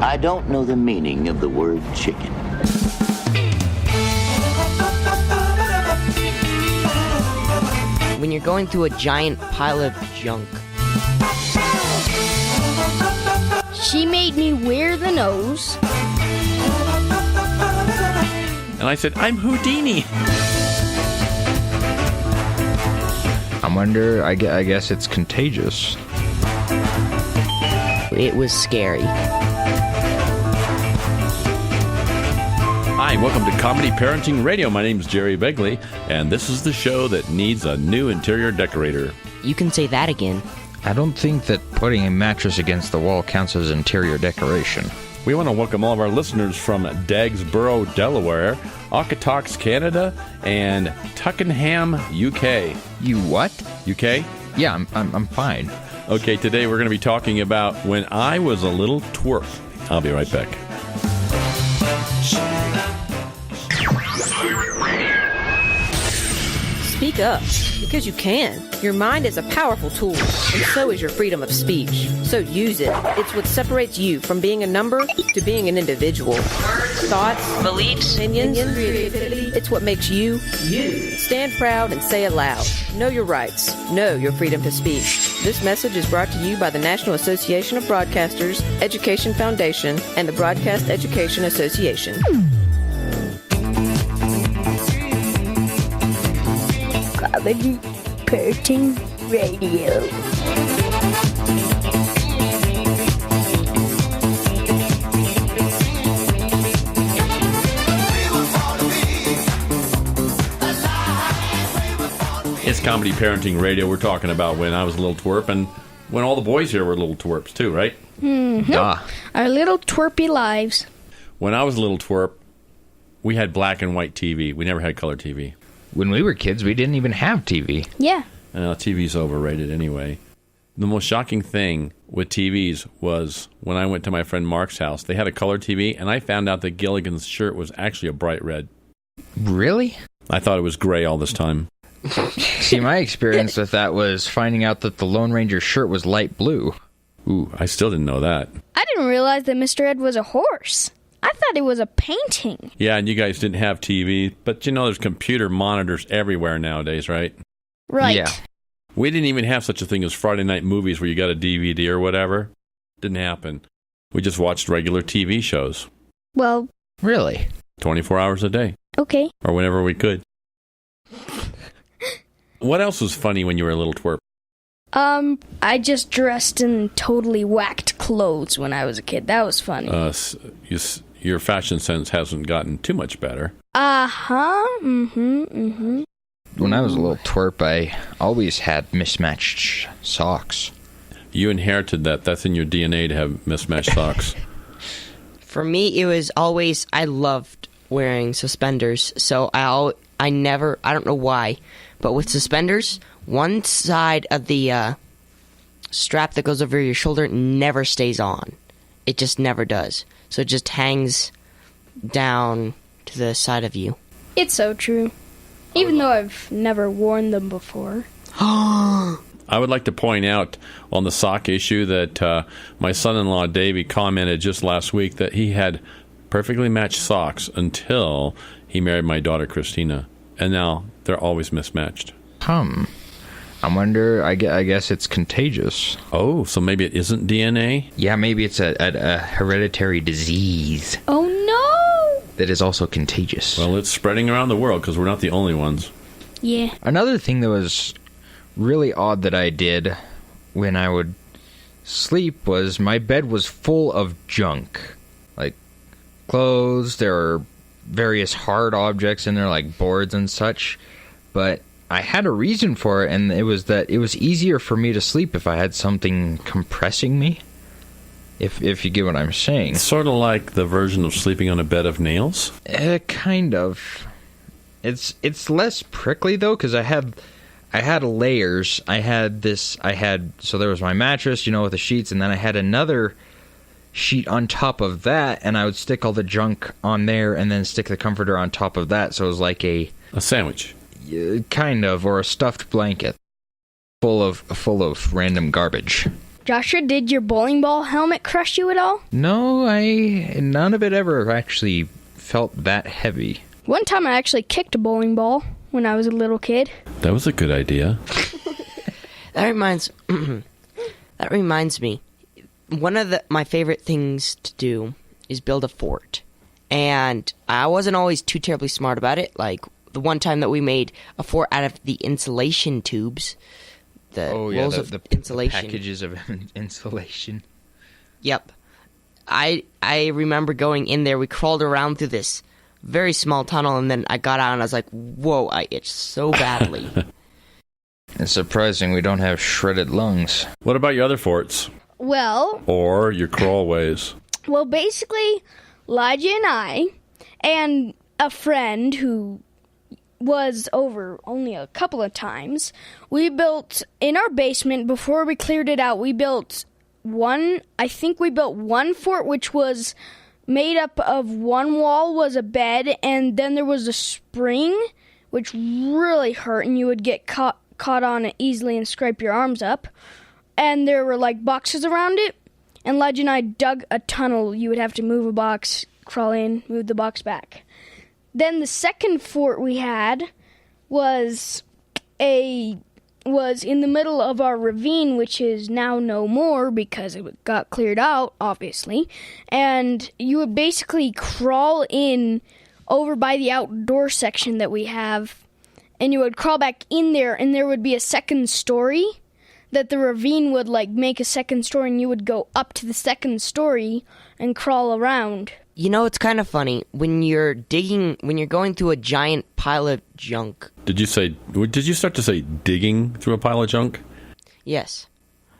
I don't know the meaning of the word chicken. When you're going through a giant pile of junk. She made me wear the nose. And I said, I'm Houdini. I wonder, I guess it's contagious. It was scary. Hi, welcome to Comedy Parenting Radio. My name's Jerry Begley, and this is the show that needs a new interior decorator. You can say that again. I don't think that putting a mattress against the wall counts as interior decoration. We want to welcome all of our listeners from Dagsboro, Delaware, Okotoks, Canada, and Tuckenham, UK. You what? UK? Yeah, I'm fine. Okay, today we're going to be talking about when I was a little twerp. I'll be right back. Speak up, because you can. Your mind is a powerful tool, and so is your freedom of speech. So use it. It's what separates you from being a number to being an individual. Thoughts, beliefs, opinions, creativity. It's what makes you, you. Stand proud and say it loud. Know your rights. Know your freedom to speak. This message is brought to you by the National Association of Broadcasters, Education Foundation, and the Broadcast Education Association. Comedy Parenting Radio. It's Comedy Parenting Radio. We're talking about when I was a little twerp and when all the boys here were little twerps too, right? Mm-hmm. Duh. Our little twerpy lives. When I was a little twerp, we had black and white TV. We never had color TV. When we were kids, we didn't even have TV. Yeah. TV's overrated anyway. The most shocking thing with TVs was when I went to my friend Mark's house. They had a color TV, and I found out that Gilligan's shirt was actually a bright red. Really? I thought it was gray all this time. See, my experience with that was finding out that the Lone Ranger's shirt was light blue. Ooh, I still didn't know that. I didn't realize that Mr. Ed was a horse. I thought it was a painting. Yeah, and you guys didn't have TV, but you know there's computer monitors everywhere nowadays, right? Right. Yeah. We didn't even have such a thing as Friday night movies where you got a DVD or whatever. Didn't happen. We just watched regular TV shows. Well, Really? 24 hours a day. okay. Or whenever we could. What else was funny when you were a little twerp? I just dressed in totally whacked clothes when I was a kid. That was funny. Your fashion sense hasn't gotten too much better. Uh-huh. Mm-hmm. When I was a little twerp, I always had mismatched socks. You inherited that. That's in your DNA to have mismatched socks. For me, it was always, I loved wearing suspenders. So I don't know why, but with suspenders, one side of the strap that goes over your shoulder never stays on. It just never does. So it just hangs down to the side of you. It's so true. Even though I've never worn them before. I would like to point out on the sock issue that my son-in-law Davey commented just last week that he had perfectly matched socks until he married my daughter Christina, and now they're always mismatched. I wonder, I guess it's contagious. Oh, so maybe it isn't DNA? Yeah, maybe it's a hereditary disease Oh, no! that is also contagious. Well, it's spreading around the world because we're not the only ones. Yeah. Another thing that was really odd that I did when I would sleep was my bed was full of junk. Like clothes, there were various hard objects in there like boards and such. But I had a reason for it, and it was that it was easier for me to sleep if I had something compressing me. If you get what I'm saying. It's sort of like the version of sleeping on a bed of nails. Kind of. It's less prickly though, because I had layers. So there was my mattress, with the sheets, and then I had another sheet on top of that, and I would stick all the junk on there, and then stick the comforter on top of that. So it was like a sandwich. Kind of, or a stuffed blanket full of random garbage. Joshua, did your bowling ball helmet crush you at all? No, none of it ever actually felt that heavy. One time I actually kicked a bowling ball when I was a little kid. That was a good idea. That reminds me. One of my favorite things to do is build a fort. And I wasn't always too terribly smart about it. Like the one time that we made a fort out of the insulation tubes. Rolls of insulation. Packages of insulation. Yep. I remember going in there. We crawled around through this very small tunnel, and then I got out and I was like, whoa, I itched so badly. It's surprising we don't have shredded lungs. What about your other forts? Well, Or your crawlways? Well, basically, Elijah and I, and a friend who was over only a couple of times, we built, in our basement, before we cleared it out, we built one fort, which was made up of one wall was a bed, and then there was a spring, which really hurt, and you would get caught on it easily and scrape your arms up. And there were, like, boxes around it. And Ledge and I dug a tunnel. You would have to move a box, crawl in, move the box back. Then the second fort we had was in the middle of our ravine, which is now no more because it got cleared out, obviously. And you would basically crawl in over by the outdoor section that we have. And you would crawl back in there, and there would be a second story that the ravine would, like, make a second story, and you would go up to the second story and crawl around. You know, it's kind of funny when you're going through a giant pile of junk. Did you start to say digging through a pile of junk? Yes.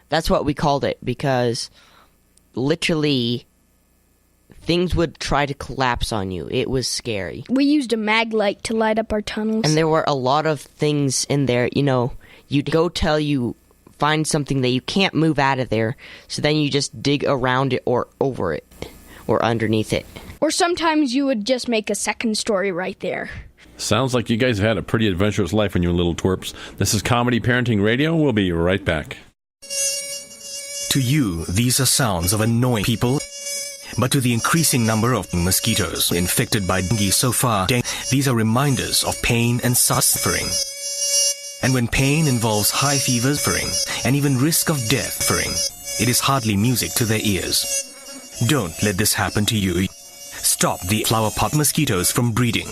That's what we called it, because literally things would try to collapse on you. It was scary. We used a mag light to light up our tunnels. And there were a lot of things in there, you know, you'd go till you find something that you can't move out of there, so then you just dig around it or over it or underneath it. Or sometimes you would just make a second story right there. Sounds like you guys have had a pretty adventurous life when you were little twerps. This is Comedy Parenting Radio. We'll be right back. To you, these are sounds of annoying people. But to the increasing number of mosquitoes infected by dengue so far, these are reminders of pain and suffering. And when pain involves high fever, suffering, and even risk of death, suffering, it is hardly music to their ears. Don't let this happen to you. Stop the flower pot mosquitoes from breeding.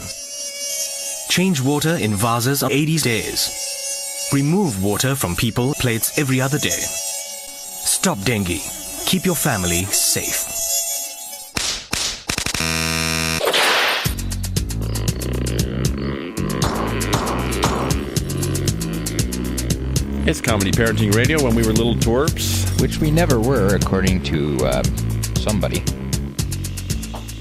Change water in vases on 80 days. Remove water from people, plates every other day. Stop dengue. Keep your family safe. It's Comedy Parenting Radio when we were little twerps. Which we never were, according to somebody.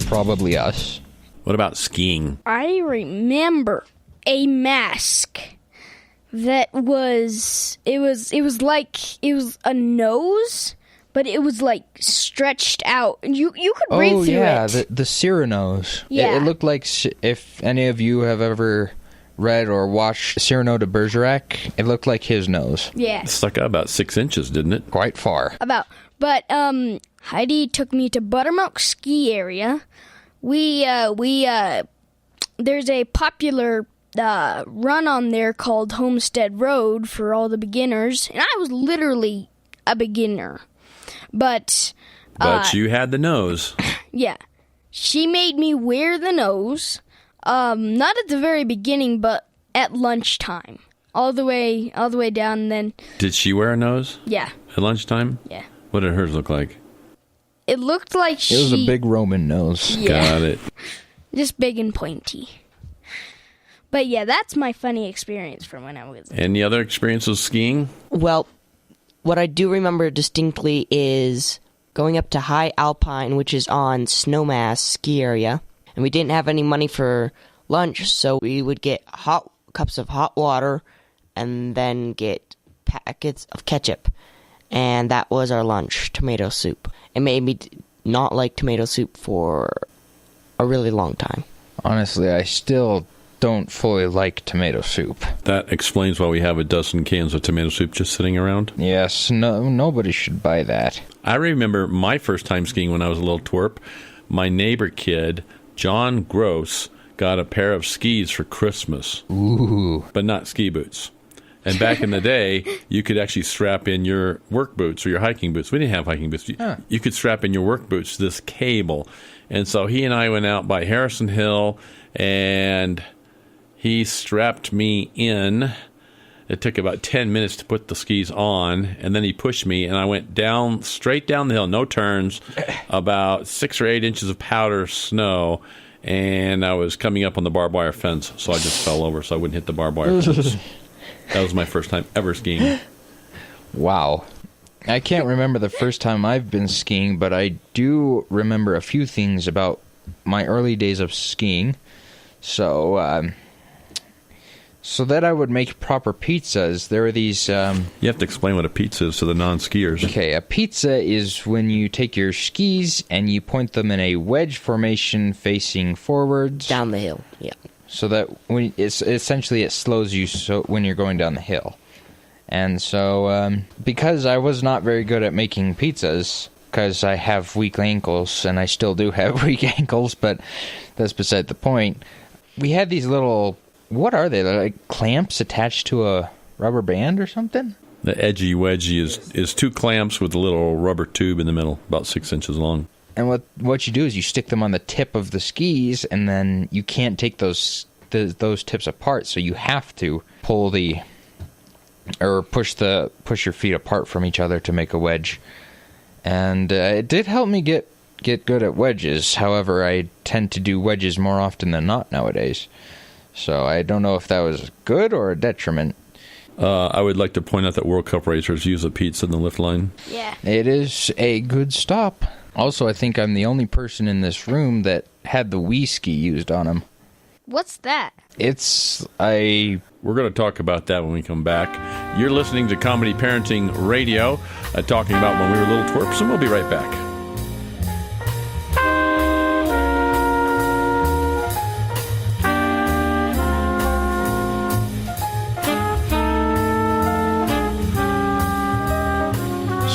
Probably us. What about skiing? I remember a mask that was like a nose, but it was like stretched out. You could breathe through it. The Cyrano's. Yeah. It looked like, if any of you have ever read or watched Cyrano de Bergerac, it looked like his nose. Yeah. It stuck out about 6 inches, didn't it? Quite far. But Heidi took me to Buttermilk Ski Area. There's a popular run on there called Homestead Road for all the beginners, and I was literally a beginner. But you had the nose. Yeah. She made me wear the nose. Not at the very beginning, but at lunchtime. All the way down, and then... Did she wear a nose? Yeah. At lunchtime? Yeah. What did hers look like? It looked like It was a big Roman nose. Yeah. Got it. Just big and pointy. But yeah, that's my funny experience from when I was... Any other experiences skiing? Well, what I do remember distinctly is going up to High Alpine, which is on Snowmass ski area. And we didn't have any money for lunch, so we would get cups of hot water and then get packets of ketchup. And that was our lunch, tomato soup. It made me not like tomato soup for a really long time. Honestly, I still don't fully like tomato soup. That explains why we have a dozen cans of tomato soup just sitting around. Yes, nobody should buy that. I remember my first time skiing when I was a little twerp. My neighbor kid, John Gross, got a pair of skis for Christmas. Ooh. But not ski boots. And back in the day, you could actually strap in your work boots or your hiking boots. We didn't have hiking boots. You could strap in your work boots to this cable. And so he and I went out by Harrison Hill, and he strapped me in. It took about 10 minutes to put the skis on, and then he pushed me, and I went straight down the hill, no turns, about 6 or 8 inches of powder snow, and I was coming up on the barbed wire fence, so I just fell over so I wouldn't hit the barbed wire fence. That was my first time ever skiing. Wow. I can't remember the first time I've been skiing, but I do remember a few things about my early days of skiing. So, so that I would make proper pizzas, there are these... You have to explain what a pizza is to the non-skiers. Okay, a pizza is when you take your skis and you point them in a wedge formation facing forwards. Down the hill, yeah. So that when it slows you when you're going down the hill. And so, because I was not very good at making pizzas, because I have weak ankles, and I still do have weak ankles, but that's beside the point, we had these little... What are they? They're like clamps attached to a rubber band or something? The edgy wedgie is 2 clamps with a little rubber tube in the middle, about 6 inches long. And what you do is you stick them on the tip of the skis, and then you can't take those tips apart, so you have to pull push your feet apart from each other to make a wedge. And it did help me get good at wedges. However, I tend to do wedges more often than not nowadays. So I don't know if that was good or a detriment. I would like to point out that World Cup racers use a pizza in the lift line. Yeah. It is a good stop. Also, I think I'm the only person in this room that had the Wii ski used on him. What's that? We're going to talk about that when we come back. You're listening to Comedy Parenting Radio, talking about when we were little twerps, and we'll be right back.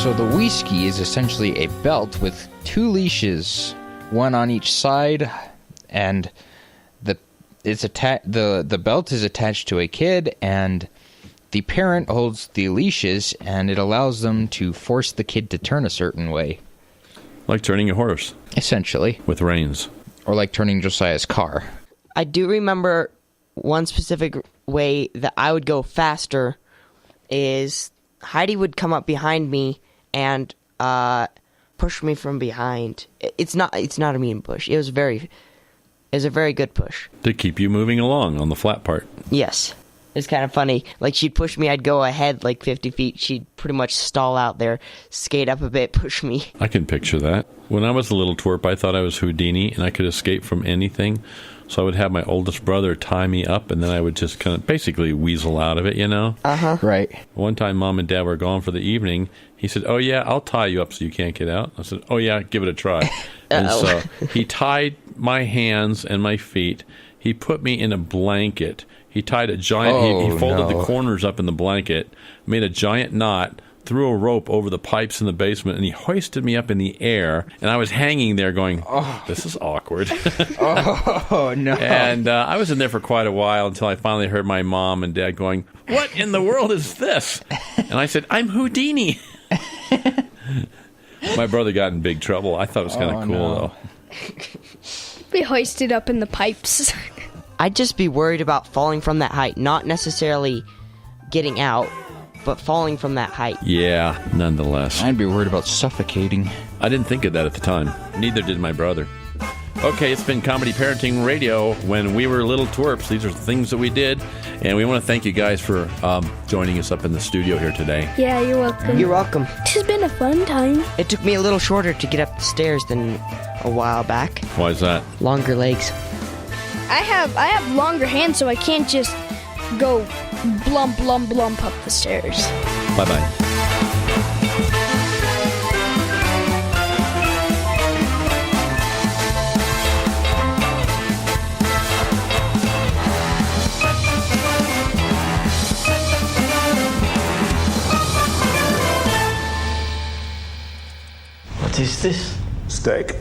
So the Wii ski is essentially a belt with 2 leashes, one on each side, and the belt is attached to a kid, and the parent holds the leashes, and it allows them to force the kid to turn a certain way. Like turning a horse. Essentially. With reins. Or like turning Josiah's car. I do remember one specific way that I would go faster is Heidi would come up behind me and push me from behind. It's not a mean push. It was a very good push. To keep you moving along on the flat part. Yes. It's kind of funny. Like, she'd push me, I'd go ahead like 50 feet. She'd pretty much stall out there, skate up a bit, push me. I can picture that. When I was a little twerp, I thought I was Houdini, and I could escape from anything. So I would have my oldest brother tie me up, and then I would just kind of basically weasel out of it, you know? Uh-huh. Right. One time, Mom and Dad were gone for the evening. He said, "Oh, yeah, I'll tie you up so you can't get out." I said, "Oh, yeah, give it a try." And so he tied my hands and my feet. He put me in a blanket. He tied a giant... he folded the corners up in the blanket, made a giant knot, threw a rope over the pipes in the basement, and he hoisted me up in the air. And I was hanging there going, this is awkward. Oh, no. And I was in there for quite a while until I finally heard my mom and dad going, "What in the world is this?" And I said, "I'm Houdini." My brother got in big trouble. I thought it was kind of cool, though. Be hoisted up in the pipes. I'd just be worried about falling from that height, not necessarily getting out, but falling from that height. Yeah, nonetheless. I'd be worried about suffocating. I didn't think of that at the time. Neither did my brother. Okay, it's been Comedy Parenting Radio. When we were little twerps, these are the things that we did. And we want to thank you guys for joining us up in the studio here today. Yeah, you're welcome. You're welcome. This has been a fun time. It took me a little shorter to get up the stairs than a while back. Why is that? Longer legs. I have longer hands, so I can't just go blump, blump, blump up the stairs. Bye-bye. What's this? Steak.